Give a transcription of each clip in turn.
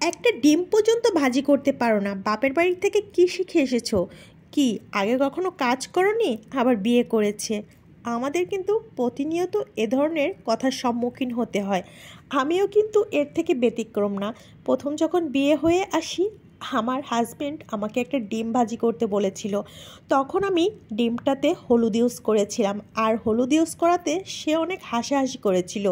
একটা ডিম পর্যন্ত ভাজি করতে পারো না, বাপের বাড়ি থেকে কি শিখে এসেছো? কি আগে কখনো কাজ করোনি, আবার বিয়ে করেছে? আমাদের কিন্তু প্রতিনিয়ত এ ধরনের কথার সম্মুখীন হতে হয়। আমিও কিন্তু এর থেকে ব্যতিক্রম না। প্রথম যখন বিয়ে হয়ে আসি, আমার হাজবেন্ড আমাকে একটা ডিম ভাজি করতে বলেছিল। তখন আমি ডিমটাতে হলুদ ইউজ করেছিলাম, আর হলুদ ইউজ করাতে সে অনেক হাসাহাসি করেছিল।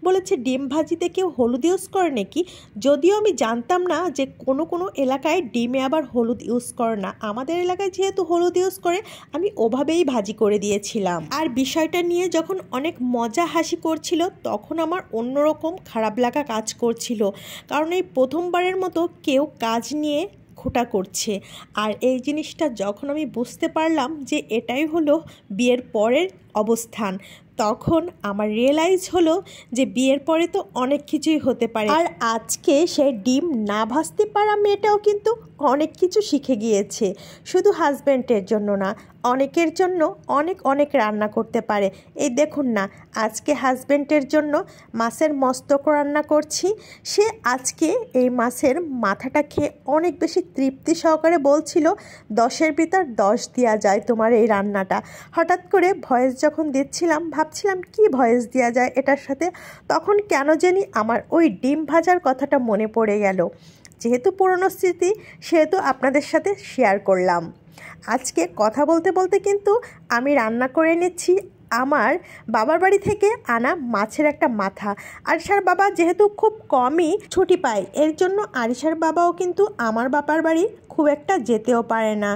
বলেছে ডিম ভাজিতে কেউ হলুদ ইউজ করে নাকি? যদিও আমি জানতাম না যে কোনো কোনো এলাকায় ডিমে আবার হলুদ ইউজ করে না। আমাদের এলাকায় যেহেতু হলুদ ইউজ করে, আমি ওভাবেই ভাজি করে দিয়েছিলাম। আর বিষয়টা নিয়ে যখন অনেক মজা হাসি করছিল, তখন আমার অন্যরকম খারাপ লাগা কাজ করছিল, কারণ এই প্রথমবারের মতো কেউ কাজ নিয়ে খোঁটা করছে। আর এই জিনিসটা যখন আমি বুঝতে পারলাম যে এটাই হলো বিয়ের পরের অবস্থান, তখন আমার রিয়েলাইজ হলো যে বিয়ের পরে তো অনেক কিছুই হতে পারে। আর আজকে সে ডিম না ভাজতে পারা মেয়েটাও কিন্তু অনেক কিছু শিখে গিয়েছে। শুধু হাজব্যান্ডের জন্য না, অনেকের জন্য অনেক অনেক রান্না করতে পারে। এই দেখুন না, আজকে হাজব্যান্ডের জন্য মাছের মস্তক রান্না করছি। সে আজকে এই মাছের মাথাটা খেয়ে অনেক বেশি তৃপ্তি সহকারে বলছিল 10-এর ভিতর 10 দেওয়া যায় তোমার এই রান্নাটা। হঠাৎ করে ভয়েস যখন দিচ্ছিলাম, ভাবছিলাম কি ভয়েস দেওয়া যায় এটার সাথে, তখন কেন জানি আমার ওই ডিম ভাজার কথাটা মনে পড়ে গেল। যেহেতু পুরনো স্মৃতি, সেহেতু আপনাদের সাথে শেয়ার করলাম। আজকে কথা বলতে বলতে কিন্তু আমি রান্না করে নিচ্ছি আমার বাবার বাড়ি থেকে আনা মাছের একটা মাথা। আরিশার বাবা যেহেতু খুব কমই ছুটি পায়, এর জন্য আরিশার বাবাও কিন্তু আমার বাবার বাড়ি খুব একটা যেতেও পারে না।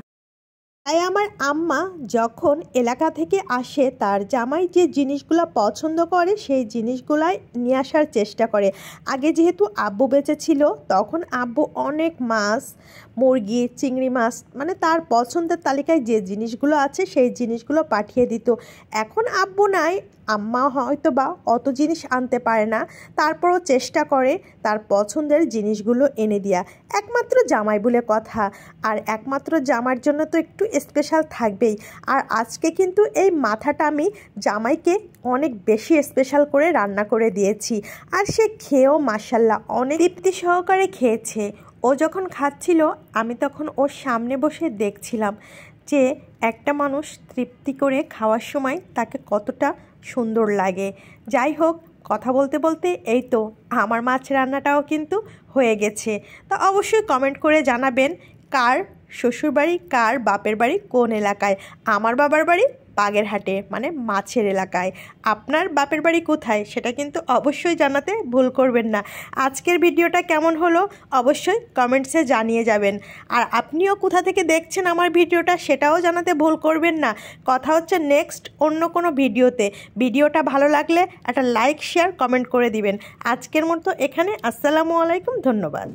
তাই আমার আম্মা যখন এলাকা থেকে আসে, তার জামাই যে জিনিসগুলো পছন্দ করে সেই জিনিসগুলাই নিয়ে আসার চেষ্টা করে। আগে যেহেতু আব্বু বেঁচে ছিল, তখন আব্বু অনেক মাছ, মুরগি, চিংড়ি মাছ, মানে তার পছন্দের তালিকায় যে জিনিসগুলো আছে সেই জিনিসগুলো পাঠিয়ে দিত। এখন আব্বু নাই, আম্মা হয়তো বা অত জিনিস আনতে পারে না, তারপরও চেষ্টা করে তার পছন্দের জিনিসগুলো এনে দেয়া। একমাত্র জামাই বলে কথা, আর একমাত্র জামার জন্য তো একটু স্পেশাল থাকবেই। আর আজকে কিন্তু এই মাথাটা আমি জামাইকে অনেক বেশি স্পেশাল করে রান্না করে দিয়েছি, আর সে খেয়েও মাশাল্লাহ অনেক তৃপ্তি সহকারে খেয়েছে। ও যখন খাচ্ছিল, আমি তখন ওর সামনে বসে দেখছিলাম যে একটা মানুষ তৃপ্তি করে খাওয়ার সময় তাকে কতটা সুন্দর লাগে। যাই হোক, কথা বলতে বলতে এই তো আমার মাছ রান্নাটাও কিন্তু হয়ে গেছে। তা অবশ্যই কমেন্ট করে জানাবেন কার শ্বশুরবাড়ি, কার বাপের বাড়ি কোন এলাকায়। আমার বাবার বাড়ি বাগেরহাটে, মানে মাছের এলাকায়। আপনার বাপের বাড়ি কোথায় সেটা কিন্তু অবশ্যই জানাতে ভুল করবেন না। আজকের ভিডিওটা কেমন হলো অবশ্যই কমেন্টসে জানিয়ে যাবেন। আর আপনিও কোথা থেকে দেখছেন আমার ভিডিওটা সেটাও জানাতে ভুল করবেন না। কথা হচ্ছে নেক্সট অন্য কোনো ভিডিওতে। ভিডিওটা ভালো লাগলে একটা লাইক, শেয়ার, কমেন্ট করে দিবেন। আজকের মতো এখানে, আসসালামু আলাইকুম, ধন্যবাদ।